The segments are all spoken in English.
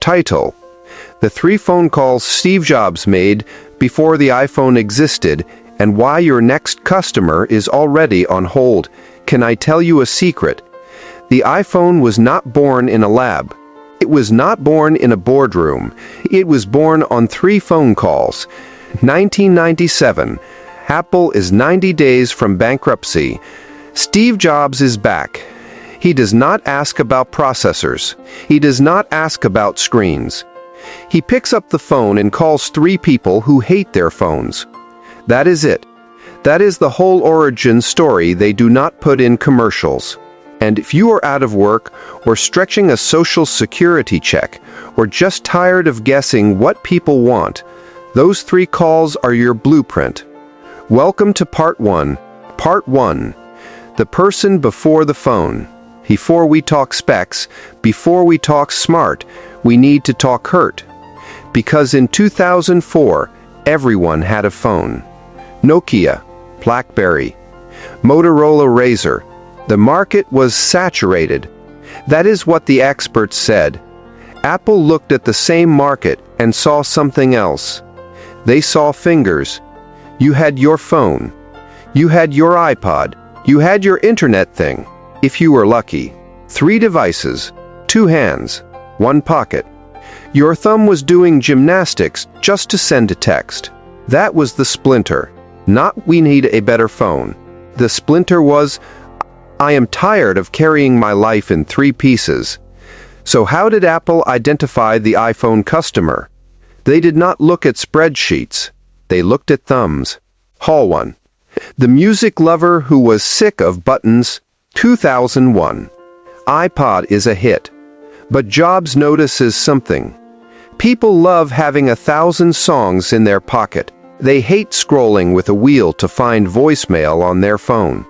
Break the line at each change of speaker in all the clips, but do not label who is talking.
Title: The 3 phone calls Steve Jobs made before the iPhone existed and why your next customer is already on hold. Can I tell you a secret? The iPhone was not born in a lab. It was not born in a boardroom. It was born on 3 phone calls. 1997. Apple is 90 days from bankruptcy. Steve Jobs is back. He does not ask about processors. He does not ask about screens. He picks up the phone and calls 3 people who hate their phones. That is it. That is the whole origin story they do not put in commercials. And if you are out of work, or stretching a social security check, or just tired of guessing what people want, those 3 calls are your blueprint. Welcome to Part 1. Part 1. The person before the phone. Before we talk specs, before we talk smart, we need to talk hurt. Because in 2004, everyone had a phone. Nokia, BlackBerry, Motorola Razr. The market was saturated. That is what the experts said. Apple looked at the same market and saw something else. They saw fingers. You had your phone. You had your iPod. You had your internet thing. If you were lucky. 3 devices, 2 hands, 1 pocket. Your thumb was doing gymnastics just to send a text. That was the splinter. Not we need a better phone. The splinter was, I am tired of carrying my life in 3 pieces. So how did Apple identify the iPhone customer? They did not look at spreadsheets. They looked at thumbs. Hall 1. The music lover who was sick of buttons. 2001. iPod is a hit. But Jobs notices something. People love having 1,000 songs in their pocket. They hate scrolling with a wheel to find voicemail on their phone.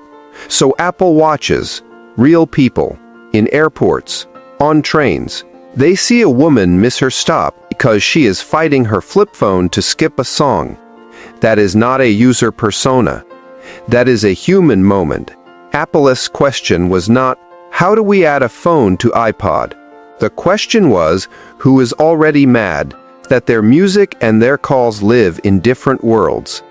So Apple watches real people in airports, on trains. They see a woman miss her stop because she is fighting her flip phone to skip a song. That is not a user persona. That is a human moment. Apple's question was not, how do we add a phone to iPod? The question was, who is already mad that their music and their calls live in different worlds?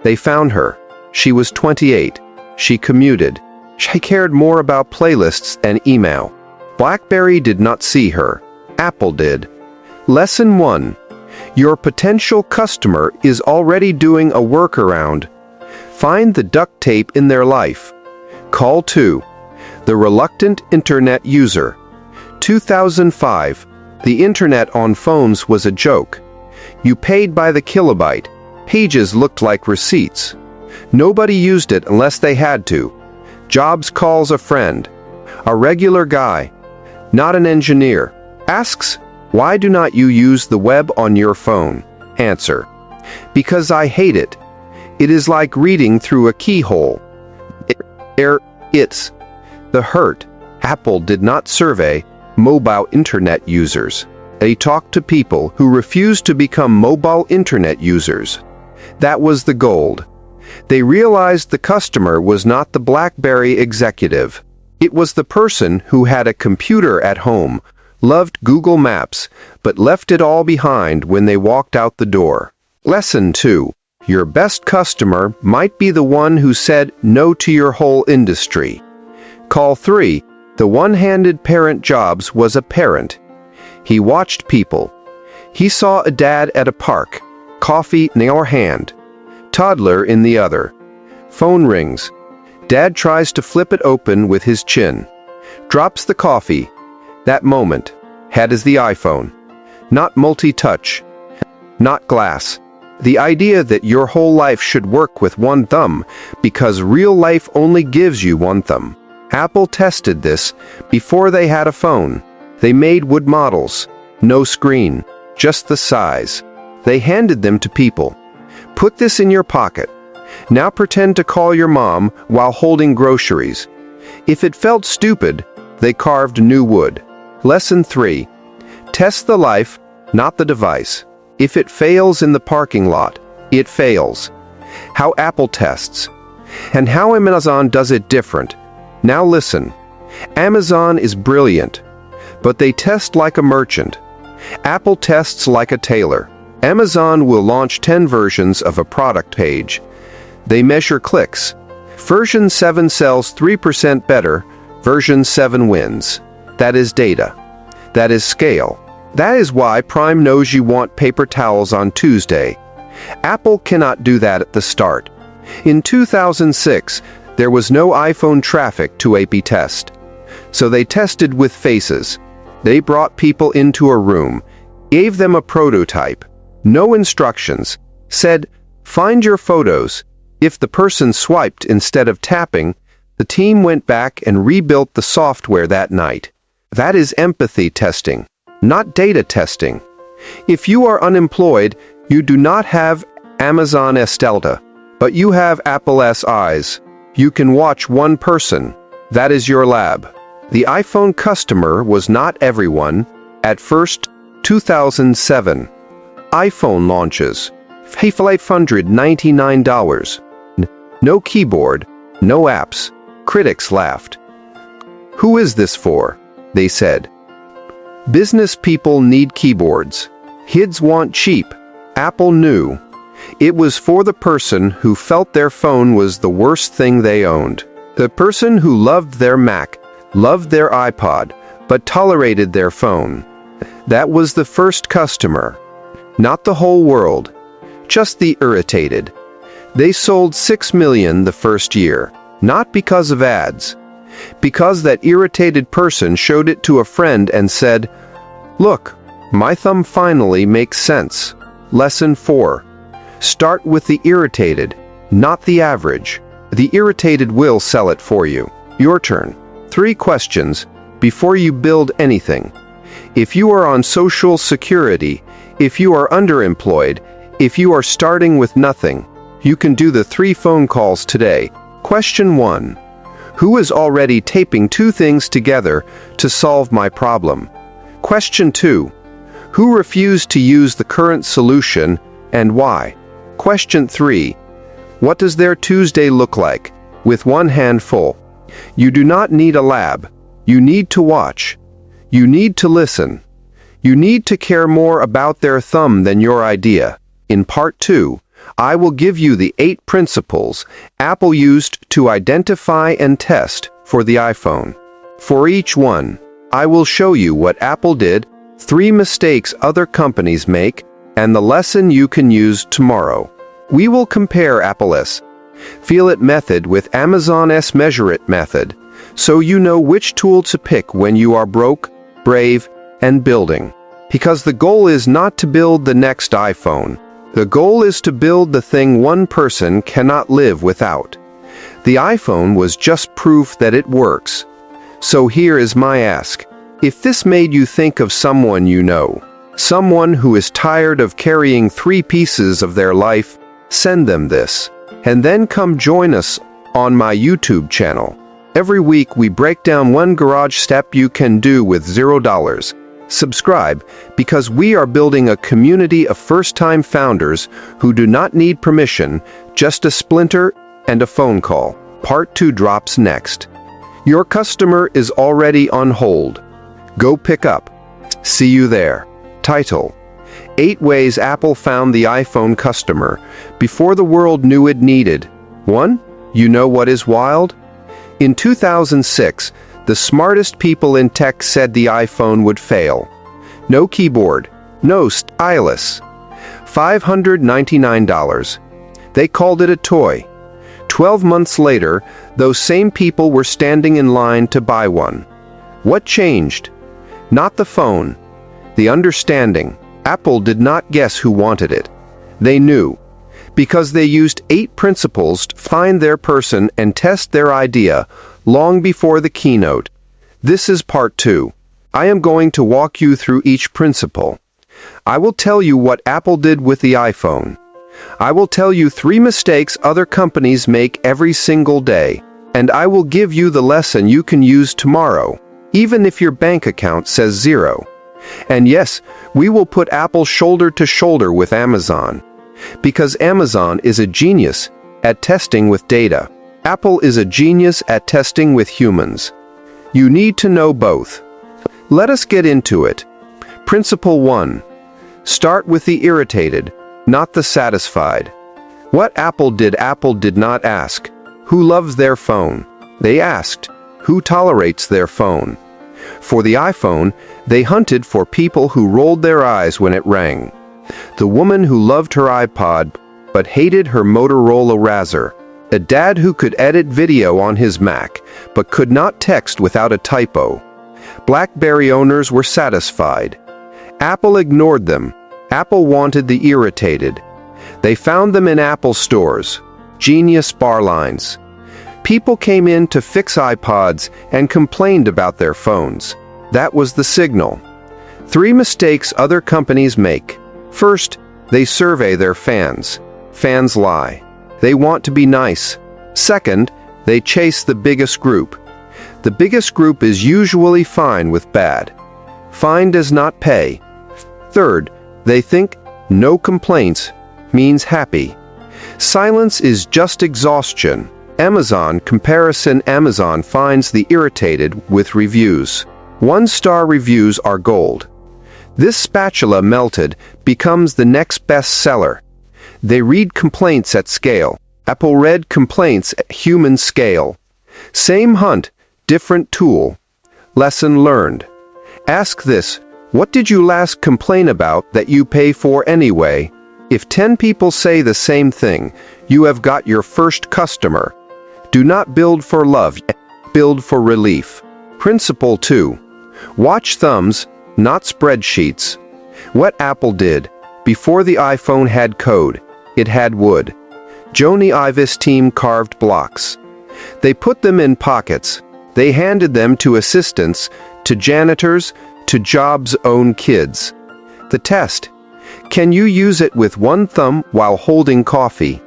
They found her. She was 28. She commuted. She cared more about playlists and email. BlackBerry did not see her. Apple did. Lesson 1. Your potential customer is already doing a workaround. Find the duct tape in their life. Call 2. The reluctant internet user. 2005. The internet on phones was a joke. You paid by the kilobyte. Pages looked like receipts. Nobody used it unless they had to. Jobs calls a friend. A regular guy. Not an engineer. Asks, why do not you use the web on your phone? Answer. Because I hate it. It is like reading through a keyhole. It's the hurt. Apple did not survey mobile internet users. They talked to people who refused to become mobile internet users. That was the gold. They realized the customer was not the BlackBerry executive. It was the person who had a computer at home, loved Google Maps, but left it all behind when they walked out the door. Lesson 2. Your best customer might be the one who said no to your whole industry. Call 3. The one-handed parent. Jobs was a parent. He watched people. He saw a dad at a park, coffee in your hand, toddler in the other. Phone rings. Dad tries to flip it open with his chin. Drops the coffee. That moment. Head is the iPhone. Not multi-touch. Not glass. The idea that your whole life should work with one thumb because real life only gives you one thumb. Apple tested this before they had a phone. They made wood models. No screen. Just the size. They handed them to people. Put this in your pocket. Now pretend to call your mom while holding groceries. If it felt stupid, they carved new wood. Lesson 3. Test the life, not the device. If it fails in the parking lot, it fails. How Apple tests. And how Amazon does it different. Now listen. Amazon is brilliant, but they test like a merchant. Apple tests like a tailor. Amazon will launch 10 versions of a product page. They measure clicks. Version 7 sells 3% better. Version 7 wins. That is data. That is scale. That is why Prime knows you want paper towels on Tuesday. Apple cannot do that at the start. In 2006, there was no iPhone traffic to A/B test. So they tested with faces. They brought people into a room, gave them a prototype, no instructions, said, "Find your photos." If the person swiped instead of tapping, the team went back and rebuilt the software that night. That is empathy testing, not data testing. If you are unemployed, you do not have Amazon S Delta, but you have Apple S eyes. You can watch one person. That is your lab. The iPhone customer was not everyone. At first, 2007. iPhone launches. $599. No keyboard, no apps. Critics laughed. Who is this for? They said. Business people need keyboards. Kids want cheap. Apple knew. It was for the person who felt their phone was the worst thing they owned. The person who loved their Mac, loved their iPod, but tolerated their phone. That was the first customer. Not the whole world. Just the irritated. They sold 6 million the first year. Not because of ads. Because that irritated person showed it to a friend and said, "Look, my thumb finally makes sense." Lesson 4. Start with the irritated, not the average. The irritated will sell it for you. Your turn. 3 questions before you build anything. If you are on Social Security, if you are underemployed, if you are starting with nothing, you can do the 3 phone calls today. Question 1. Who is already taping 2 things together to solve my problem? Question 2. Who refused to use the current solution and why? Question 3. What does their Tuesday look like? With one hand full. You do not need a lab. You need to watch. You need to listen. You need to care more about their thumb than your idea. In part 2, I will give you the 8 principles Apple used to identify and test for the iPhone. For each one, I will show you what Apple did, 3 mistakes other companies make, and the lesson you can use tomorrow. We will compare Apple's Feel It method with Amazon's Measure It method, so you know which tool to pick when you are broke, brave, and building. Because the goal is not to build the next iPhone. The goal is to build the thing one person cannot live without. The iPhone was just proof that it works. So here is my ask. If this made you think of someone you know, someone who is tired of carrying 3 pieces of their life, send them this. And then come join us on my YouTube channel. Every week we break down 1 garage step you can do with $0. Subscribe, because we are building a community of first-time founders who do not need permission, just a splinter and a phone call. Part 2 drops next. Your customer is already on hold. Go pick up. See you there. Title: 8 Ways Apple Found the iPhone Customer Before the World Knew It Needed. 1. You know what is wild? In 2006, the smartest people in tech said the iPhone would fail. No keyboard, no stylus. $599. They called it a toy. 12 months later, those same people were standing in line to buy one. What changed? Not the phone. The understanding. Apple did not guess who wanted it. They knew. Because they used 8 principles to find their person and test their idea long before the keynote. This is part 2. I am going to walk you through each principle. I will tell you what Apple did with the iPhone. I will tell you 3 mistakes other companies make every single day. And I will give you the lesson you can use tomorrow, even if your bank account says 0. And yes, we will put Apple shoulder to shoulder with Amazon. Because Amazon is a genius at testing with data. Apple is a genius at testing with humans. You need to know both. Let us get into it. Principle 1. Start with the irritated, not the satisfied. What Apple did not ask, who loves their phone? They asked, who tolerates their phone? For the iPhone, they hunted for people who rolled their eyes when it rang. The woman who loved her iPod but hated her Motorola Razr. A dad who could edit video on his Mac but could not text without a typo. BlackBerry owners were satisfied. Apple ignored them. Apple wanted the irritated. They found them in Apple stores. Genius bar lines. People came in to fix iPods and complained about their phones. That was the signal. 3 mistakes other companies make. First, they survey their fans. Fans lie. They want to be nice. Second, they chase the biggest group. The biggest group is usually fine with bad. Fine does not pay. Third, they think no complaints means happy. Silence is just exhaustion. Amazon comparison. Amazon finds the irritated with reviews. 1-star reviews are gold. This spatula melted becomes the next best seller. They read complaints at scale. Apple read complaints at human scale. Same hunt, different tool. Lesson learned. Ask this, what did you last complain about that you pay for anyway? If 10 people say the same thing, you have got your first customer. Do not build for love, build for relief. Principle 2. Watch thumbs, not spreadsheets. What Apple did, before the iPhone had code, it had wood. Jony Ive's team carved blocks. They put them in pockets. They handed them to assistants, to janitors, to Jobs' own kids. The test. Can you use it with one thumb while holding coffee?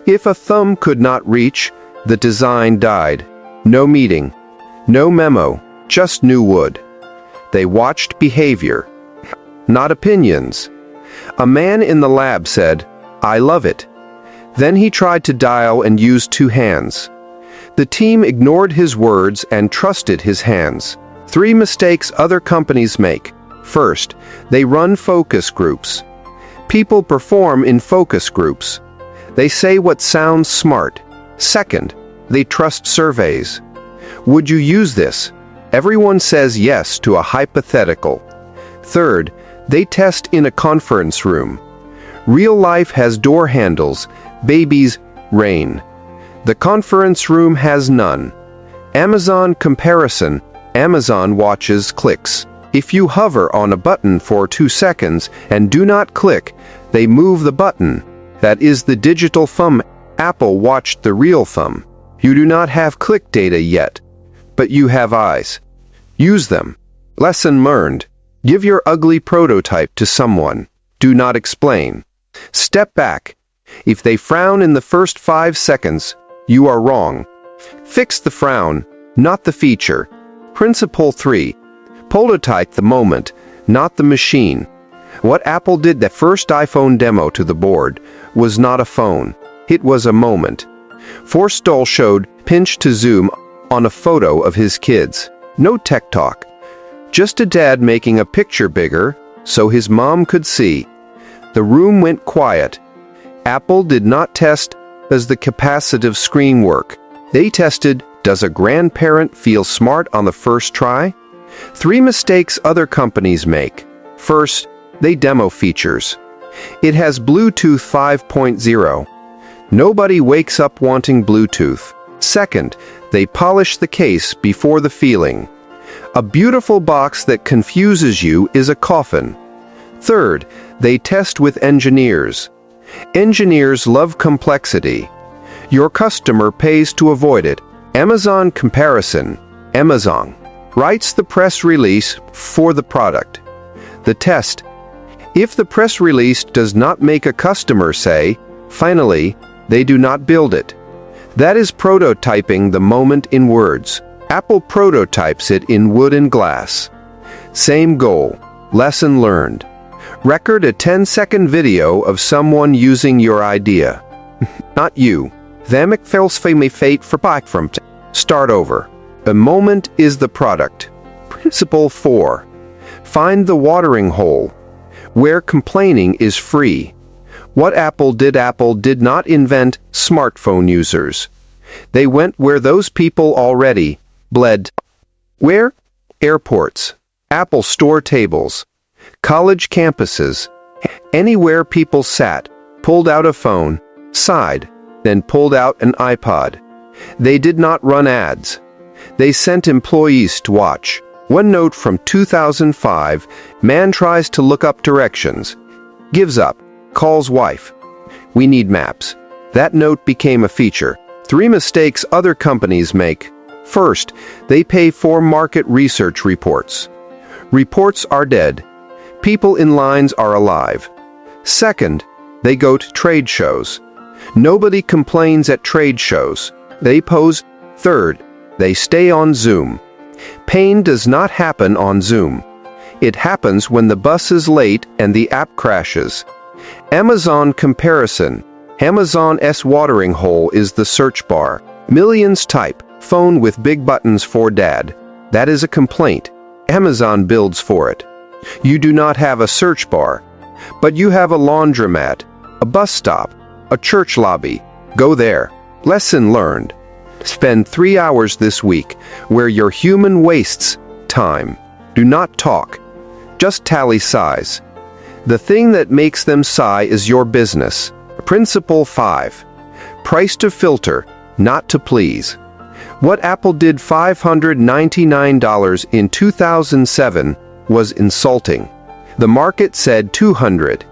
If a thumb could not reach, the design died. No meeting. No memo. Just new wood. They watched behavior, not opinions. A man in the lab said, I love it. Then he tried to dial and used 2 hands. The team ignored his words and trusted his hands. 3 mistakes other companies make. First, they run focus groups. People perform in focus groups. They say what sounds smart. Second, they trust surveys. Would you use this? Everyone says yes to a hypothetical. Third, they test in a conference room. Real life has door handles, babies reign. The conference room has none. Amazon comparison. Amazon watches clicks. If you hover on a button for 2 seconds and do not click, they move the button. That is the digital thumb. Apple watched the real thumb. You do not have click data yet, but you have eyes. Use them. Lesson learned. Give your ugly prototype to someone. Do not explain. Step back. If they frown in the first 5 seconds, you are wrong. Fix the frown, not the feature. Principle 3. Prototype the moment, not the machine. What Apple did the first iPhone demo to the board was not a phone. It was a moment. Forstall showed pinch to zoom on a photo of his kids. No tech talk. Just a dad making a picture bigger so his mom could see. The room went quiet. Apple did not test, does the capacitive screen work? They tested, does a grandparent feel smart on the first try? 3 mistakes other companies make. First, they demo features. It has Bluetooth 5.0. Nobody wakes up wanting Bluetooth. Second, they polish the case before the feeling. A beautiful box that confuses you is a coffin. Third, they test with engineers. Engineers love complexity. Your customer pays to avoid it. Amazon comparison. Amazon writes the press release for the product. The test. If the press release does not make a customer say, finally, they do not build it. That is prototyping the moment in words. Apple prototypes it in wood and glass. Same goal. Lesson learned. Record a 10-second video of someone using your idea. Not you. Them me fate for back from start over. A moment is the product. Principle 4. Find the watering hole, where complaining is free. What Apple did not invent smartphone users. They went where those people already bled. Where? Airports, Apple store tables, college campuses, anywhere people sat, pulled out a phone, sighed, then pulled out an iPod. They did not run ads. They sent employees to watch. One note from 2005, man tries to look up directions, gives up, calls wife. We need maps. That note became a feature. 3 mistakes other companies make. First, they pay for market research reports. Reports are dead. People in lines are alive. Second, they go to trade shows. Nobody complains at trade shows. They pose. Third, they stay on Zoom. Pain does not happen on Zoom. It happens when the bus is late and the app crashes. Amazon comparison. Amazon's watering hole is the search bar. Millions type, phone with big buttons for dad. That is a complaint. Amazon builds for it. You do not have a search bar, but you have a laundromat, a bus stop, a church lobby. Go there. Lesson learned. Spend 3 hours this week where your human wastes time. Do not talk. Just tally size. The thing that makes them sigh is your business. Principle 5. Price to filter, not to please. What Apple did $599 in 2007 was insulting. The market said $200.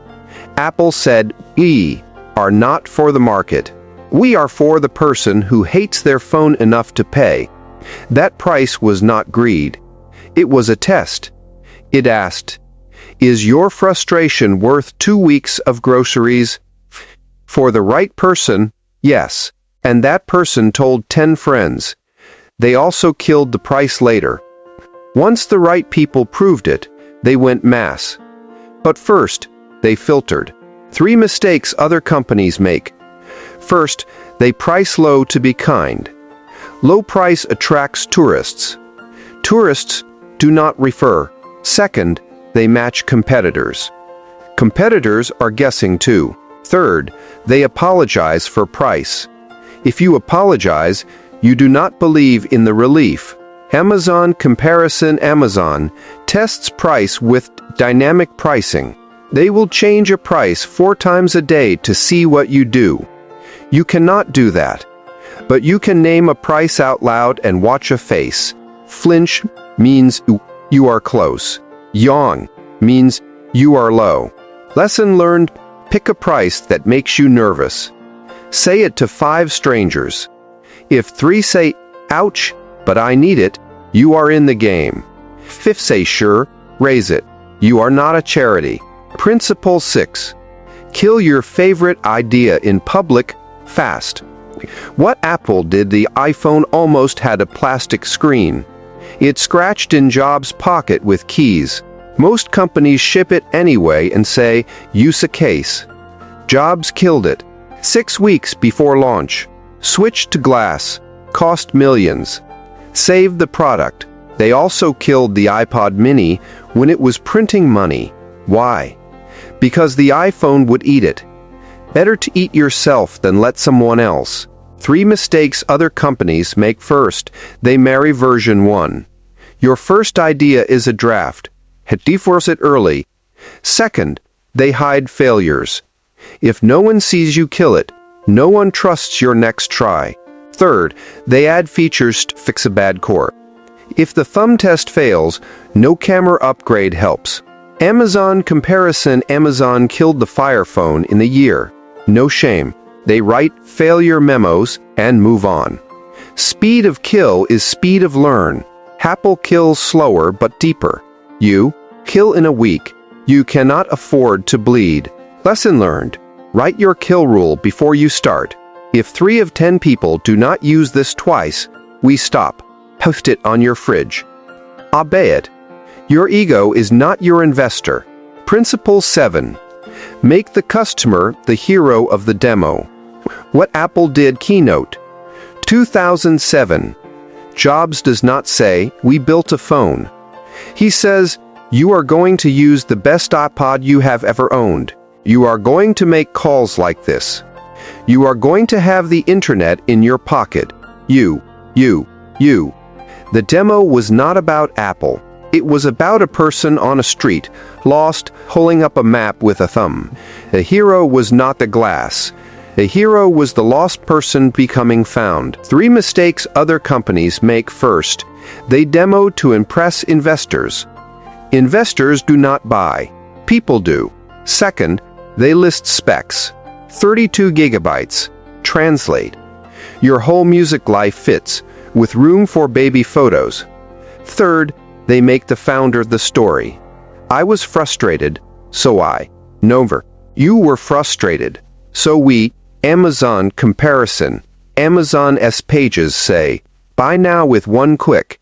Apple said, "We are not for the market. We are for the person who hates their phone enough to pay." That price was not greed. It was a test. It asked, is your frustration worth 2 weeks of groceries? For the right person, yes. And that person told 10 friends. They also killed the price later. Once the right people proved it, they went mass. But first, they filtered. 3 mistakes other companies make. First, they price low to be kind. Low price attracts tourists. Tourists do not refer. Second, they match competitors. Competitors are guessing too. Third, they apologize for price. If you apologize, you do not believe in the relief. Amazon comparison. Amazon tests price with dynamic pricing. They will change a price 4 times a day to see what you do. You cannot do that. But you can name a price out loud and watch a face. Flinch means you are close. Yawn means you are low. Lesson learned. Pick a price that makes you nervous. Say it to 5 strangers. If 3 say, ouch, but I need it, you are in the game. 5 say sure, raise it. You are not a charity. Principle 6. Kill your favorite idea in public, fast. What Apple did the iPhone almost had a plastic screen. It scratched in Jobs' pocket with keys. Most companies ship it anyway and say, use a case. Jobs killed it. 6 weeks before launch. Switched to glass. Cost millions. Saved the product. They also killed the iPod mini when it was printing money. Why? Because the iPhone would eat it. Better to eat yourself than let someone else. 3 mistakes other companies make. First, they marry version 1. Your first idea is a draft. Divorce it early. Second, they hide failures. If no one sees you kill it, no one trusts your next try. Third, they add features to fix a bad core. If the thumb test fails, no camera upgrade helps. Amazon comparison. Amazon killed the Fire phone in the year. No shame. They write failure memos and move on. Speed of kill is speed of learn. Apple kills slower but deeper. You kill in a week. You cannot afford to bleed. Lesson learned. Write your kill rule before you start. If 3 of 10 people do not use this twice, we stop. Post it on your fridge. Obey it. Your ego is not your investor. Principle 7. Make the customer the hero of the demo. What Apple did. Keynote 2007. Jobs does not say, we built a phone. He says, You are going to use the best iPod you have ever owned. You are going to make calls like this. You are going to have the internet in your pocket. You. The demo was not about Apple. It was about a person on a street, lost, holding up a map with a thumb. The hero was not the glass. The hero was the lost person becoming found. 3 mistakes other companies make. First, they demo to impress investors. Investors do not buy. People do. Second, they list specs. 32 gigabytes. Translate. Your whole music life fits, with room for baby photos. Third, they make the founder the story. I was frustrated, so I. Nover. You were frustrated. So we. Amazon comparison. Amazon's pages say, buy now with one click.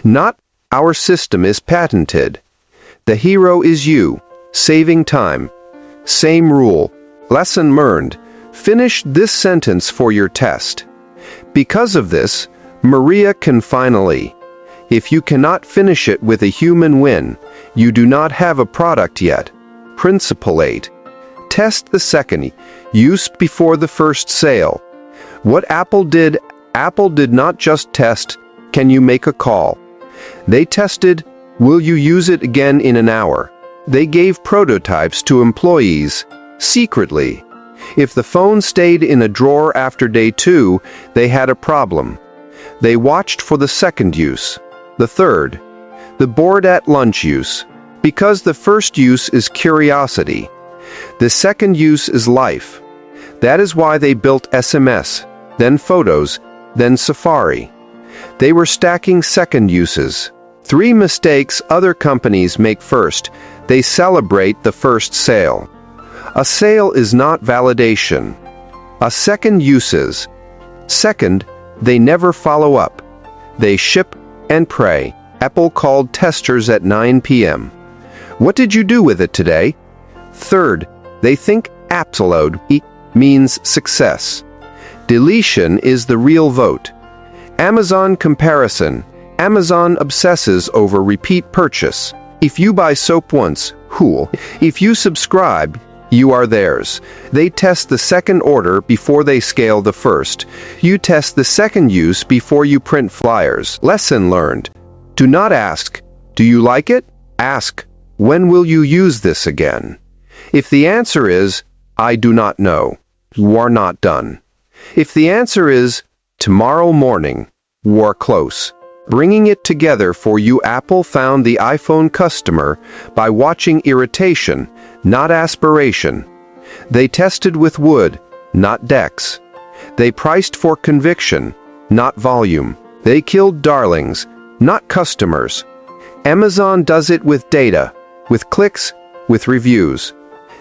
Not, our system is patented. The hero is you, saving time. Same rule. Lesson learned. Finish this sentence for your test. Because of this, Maria can finally. If you cannot finish it with a human win, you do not have a product yet. Principle 8. Test the second use before the first sale. What Apple did not just test, can you make a call? They tested, will you use it again in an hour? They gave prototypes to employees, secretly. If the phone stayed in a drawer after day 2, they had a problem. They watched for the second use. The third, the bored at lunch use. Because the first use is curiosity. The second use is life. That is why they built SMS, then Photos, then Safari. They were stacking second uses. 3 mistakes other companies make. First, they celebrate the first sale. A sale is not validation. A second use is. Second, they never follow up. They ship and pray. Apple called testers at 9 p.m. What did you do with it today? Third, they think absolute means success. Deletion is the real vote. Amazon comparison. Amazon obsesses over repeat purchase. If you buy soap once, cool. If you subscribe, you are theirs. They test the second order before they scale the first. You test the second use before you print flyers. Lesson learned. Do not ask, do you like it? Ask, when will you use this again? If the answer is, I do not know, you are not done. If the answer is, tomorrow morning, you are close. Bringing it together for you, Apple found the iPhone customer by watching irritation, not aspiration. They tested with wood, not decks. They priced for conviction, not volume. They killed darlings, not customers. Amazon does it with data, with clicks, with reviews.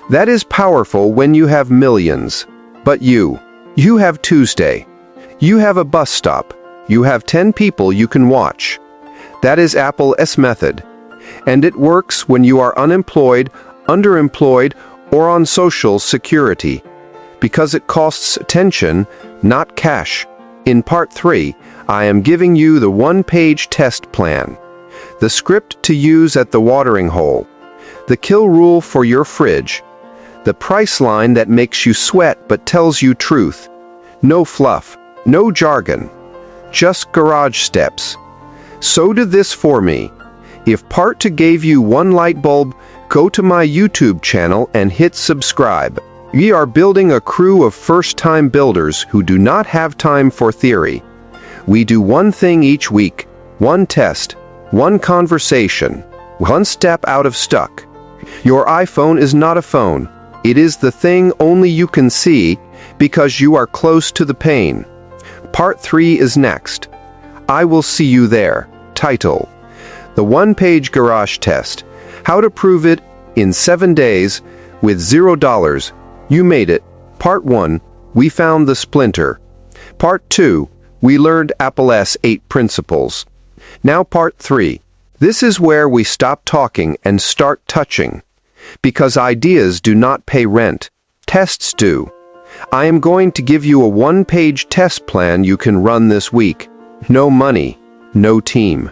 That is powerful when you have millions. But you have Tuesday. You have a bus stop. You have 10 people you can watch. That is Apple's method. And it works when you are unemployed, underemployed, or on social security. Because it costs attention, not cash. In part 3, I am giving you the one-page test plan. The script to use at the watering hole. The kill rule for your fridge. The price line that makes you sweat but tells you truth. No fluff, no jargon. Just garage steps. So do this for me. If part 2 gave you one light bulb, go to my YouTube channel and hit subscribe. We are building a crew of first-time builders who do not have time for theory. We do one thing each week, one test, one conversation, one step out of stuck. Your iPhone is not a phone. It is the thing only you can see because you are close to the pain. Part 3 is next. I will see you there. Title: The One-Page Garage Test. How to Prove It in 7 Days with $0. You made it. Part 1, we found the splinter. Part 2, we learned Apple's 8 principles. Now part 3. This is where we stop talking and start touching. Because ideas do not pay rent. Tests do. I am going to give you a one-page test plan you can run this week. No money, no team,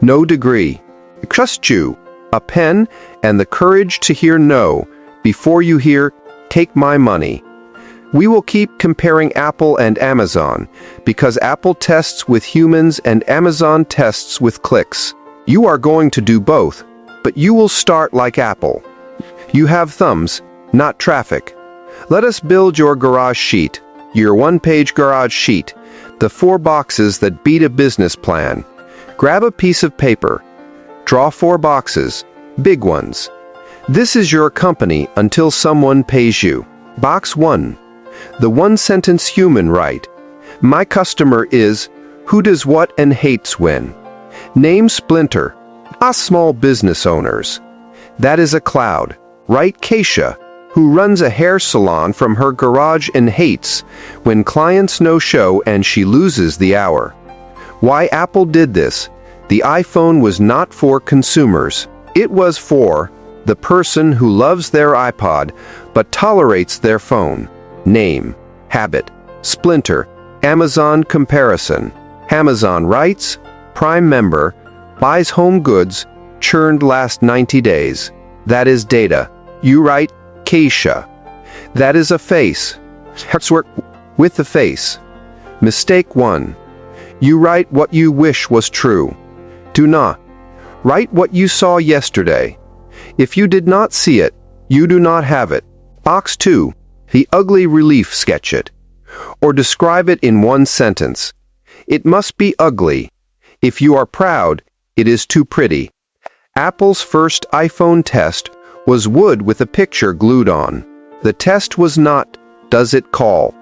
no degree. Trust you. a pen, and the courage to hear no before you hear, "Take my money." We will keep comparing Apple and Amazon because Apple tests with humans and Amazon tests with clicks. You are going to do both, but you will start like Apple. You have thumbs, not traffic. Let us build your garage sheet, your one-page garage sheet, the 4 boxes that beat a business plan. Grab a piece of paper. Draw 4 boxes, big ones. This is your company until someone pays you. Box 1. The one-sentence human right. My customer is, who does what and hates when. Name Splinter. Us small business owners. That is a cloud. Write Keisha, who runs a hair salon from her garage and hates when clients no-show and she loses the hour. Why Apple did this? The iPhone was not for consumers. It was for the person who loves their iPod but tolerates their phone. Name, habit, Splinter, Amazon comparison. Amazon writes, Prime member, buys home goods, churned last 90 days. That is data. You write, Keisha. That is a face. Work with the face. Mistake 1. You write what you wish was true. Do not. Write what you saw yesterday. If you did not see it, you do not have it. Box 2. The ugly relief sketch it. Or describe it in one sentence. It must be ugly. If you are proud, it is too pretty. Apple's first iPhone test was wood with a picture glued on. The test was not, does it call?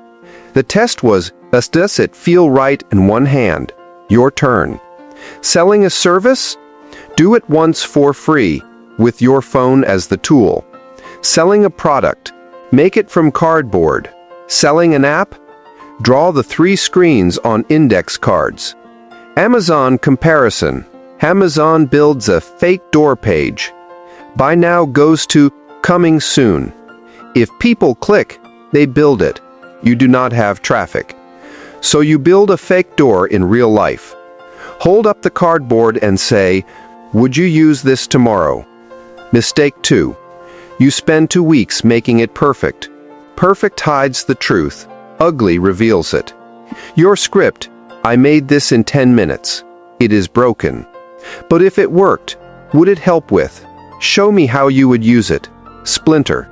The test was, does it feel right in one hand? Your turn. Selling a service? Do it once for free, with your phone as the tool. Selling a product? Make it from cardboard. Selling an app? Draw the 3 screens on index cards. Amazon comparison. Amazon builds a fake door page. Buy now goes to coming soon. If people click, they build it. You do not have traffic. So you build a fake door in real life. Hold up the cardboard and say, would you use this tomorrow? Mistake 2. You spend 2 weeks making it perfect. Perfect hides the truth. Ugly reveals it. Your script, I made this in 10 minutes. It is broken. But if it worked, would it help with? Show me how you would use it. Splinter.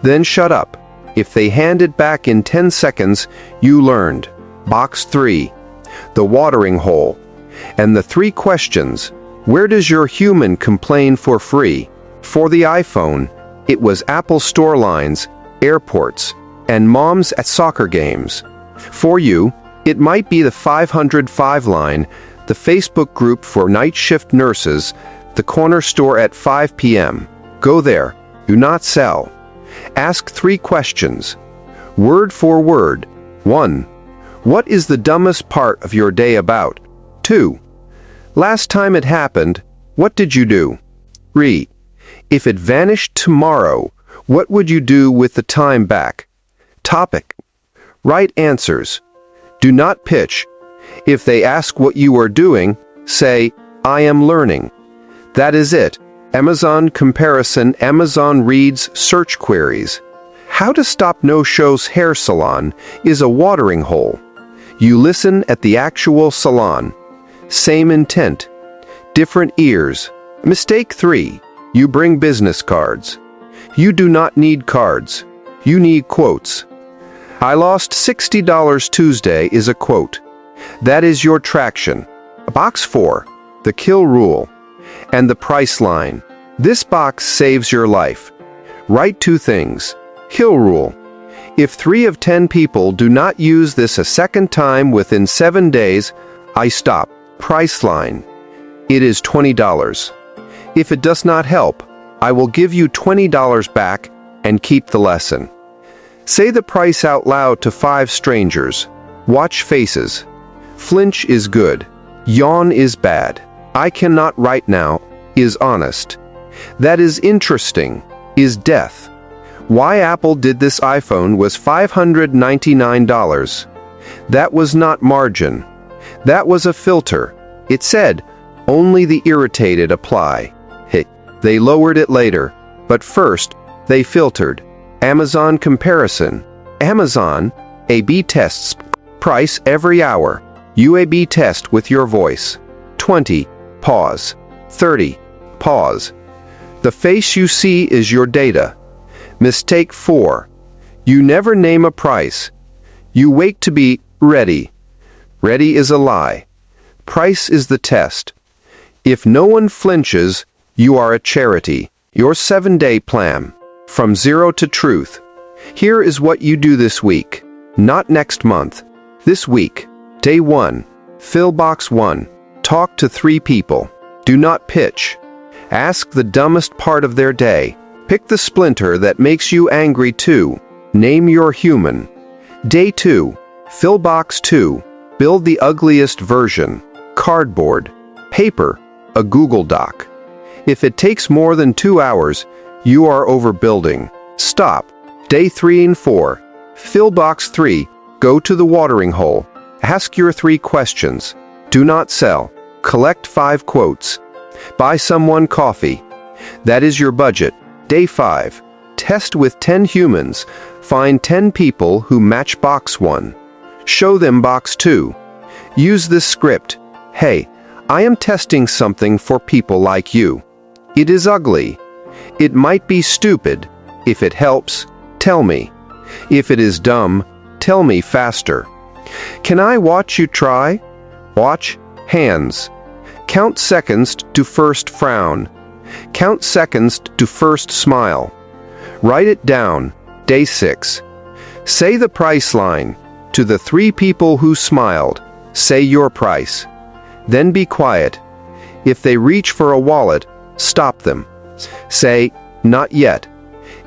Then shut up. If they hand it back in 10 seconds, you learned. Box 3. The watering hole. And the 3 questions. Where does your human complain for free? For the iPhone, it was Apple store lines, airports, and moms at soccer games. For you, it might be the 505 line, the Facebook group for night shift nurses, the corner store at 5 p.m. Go there. Do not sell. Ask 3 questions. Word for word. 1. What is the dumbest part of your day about? 2. Last time it happened, what did you do? 3. If it vanished tomorrow, what would you do with the time back? Topic. Write answers. Do not pitch. If they ask what you are doing, say, I am learning. That is it. Amazon comparison. Amazon reads search queries. How to stop no-show's hair salon is a watering hole. You listen at the actual salon. Same intent. Different ears. Mistake 3. You bring business cards. You do not need cards. You need quotes. I lost $60 Tuesday is a quote. That is your traction. Box 4. The kill rule. And the price line. This box saves your life. Write 2 things. Kill rule. If 3 of 10 people do not use this a second time within 7 days, I stop. Price line. It is $20. If it does not help, I will give you $20 back and keep the lesson. Say the price out loud to 5 strangers. Watch faces. Flinch is good. Yawn is bad. I cannot right now is honest. That is interesting is death. Why Apple did this iPhone was $599. That was not margin. That was a filter. It said, only the irritated apply. Hey, They lowered it later, but first, they filtered. Amazon comparison. Amazon A/B tests price every hour. You A/B test with your voice. 20. Pause. 30. Pause. The face you see is your data. Mistake 4. You never name a price. You wait to be ready. Ready is a lie. Price is the test. If no one flinches, you are a charity. Your 7-day plan. From zero to truth. Here is what you do this week. Not next month. This week. Day 1. Fill box 1. Talk to 3 people. Do not pitch. Ask the dumbest part of their day. Pick the splinter that makes you angry too. Name your human. Day 2. Fill box 2. Build the ugliest version. Cardboard. Paper. A Google Doc. If it takes more than 2 hours, you are overbuilding. Stop. Day 3 and 4. Fill box 3. Go to the watering hole. Ask your 3 questions. Do not sell. Collect 5 quotes. Buy someone coffee. That is your budget. Day 5. Test with 10 humans. Find 10 people who match box 1. Show them box 2. Use this script. Hey, I am testing something for people like you. It is ugly. It might be stupid. If it helps, tell me. If it is dumb, tell me faster. Can I watch you try? Watch. Hands. Count seconds to first frown. Count seconds to first smile. Write it down. Day 6. Say the price line. To the 3 people who smiled, say your price. Then be quiet. If they reach for a wallet, stop them. Say, not yet.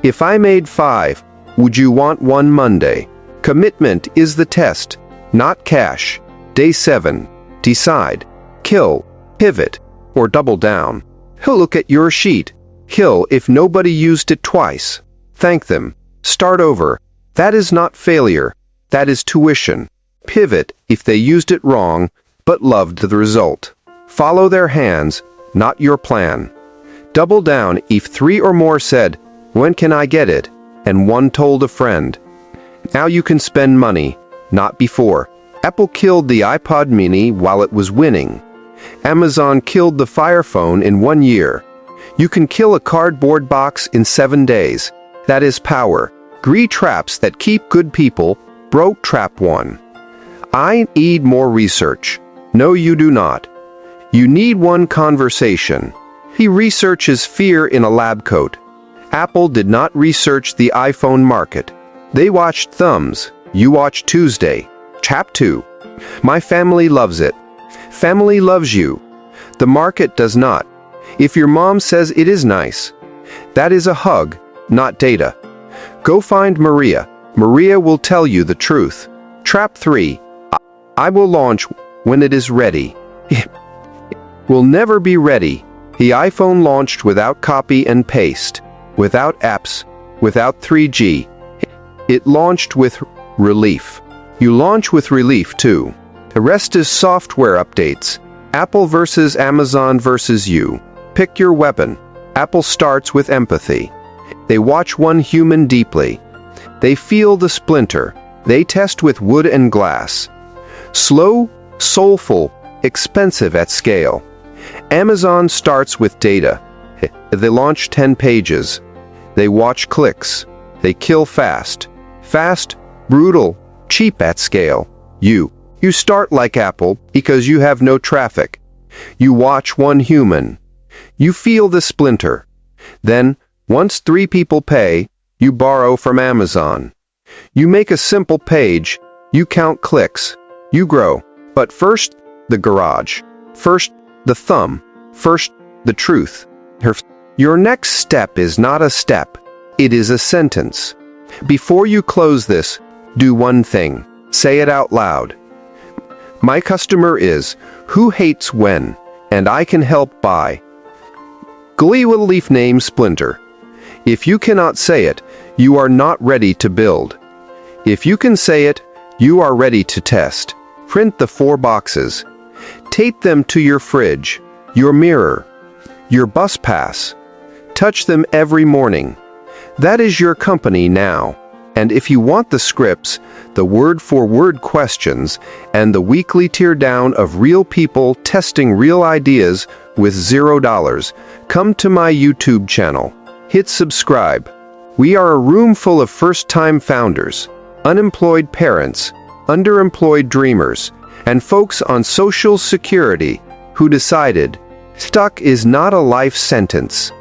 If I made 5, would you want one Monday? Commitment is the test, not cash. Day 7. Decide. Kill, pivot, or double down. Look at your sheet. Kill if nobody used it twice. Thank them. Start over. That is not failure. That is tuition. Pivot if they used it wrong, but loved the result. Follow their hands, not your plan. Double down if 3 or more said, when can I get it? And 1 told a friend. Now you can spend money, not before. Apple killed the iPod mini while it was winning. Amazon killed the Fire Phone in 1 year. You can kill a cardboard box in 7 days. That is power. Greed traps that keep good people broke trap 1. I need more research. No, you do not. You need one conversation. He researches fear in a lab coat. Apple did not research the iPhone market. They watched thumbs. You watch Tuesday. Chap 2. My family loves it. Family loves you. The market does not. If your mom says it is nice, that is a hug, not data. Go find Maria. Maria will tell you the truth. Trap 3. I will launch when it is ready. Will never be ready. The iPhone launched without copy and paste, without apps, without 3G. It launched with relief. You launch with relief too. The rest is software updates. Apple versus Amazon versus you. Pick your weapon. Apple starts with empathy. They watch one human deeply. They feel the splinter. They test with wood and glass. Slow, soulful, expensive at scale. Amazon starts with data. They launch 10 pages. They watch clicks. They kill fast. Fast, brutal, cheap at scale. You start like Apple because you have no traffic. You watch one human. You feel the splinter. Then, once 3 people pay, you borrow from Amazon. You make a simple page. You count clicks. You grow. But first, the garage. First, the thumb. First, the truth. Your next step is not a step. It is a sentence. Before you close this, do one thing. Say it out loud. My customer is, who hates when, and I can help buy. Glee will leaf name Splinter. If you cannot say it, you are not ready to build. If you can say it, you are ready to test. Print the 4 boxes. Tape them to your fridge, your mirror, your bus pass, touch them every morning. That is your company now. And if you want the scripts, the word-for-word questions, and the weekly teardown of real people testing real ideas with $0, come to my YouTube channel. Hit subscribe. We are a room full of first-time founders, unemployed parents, underemployed dreamers, and folks on Social Security who decided stuck is not a life sentence.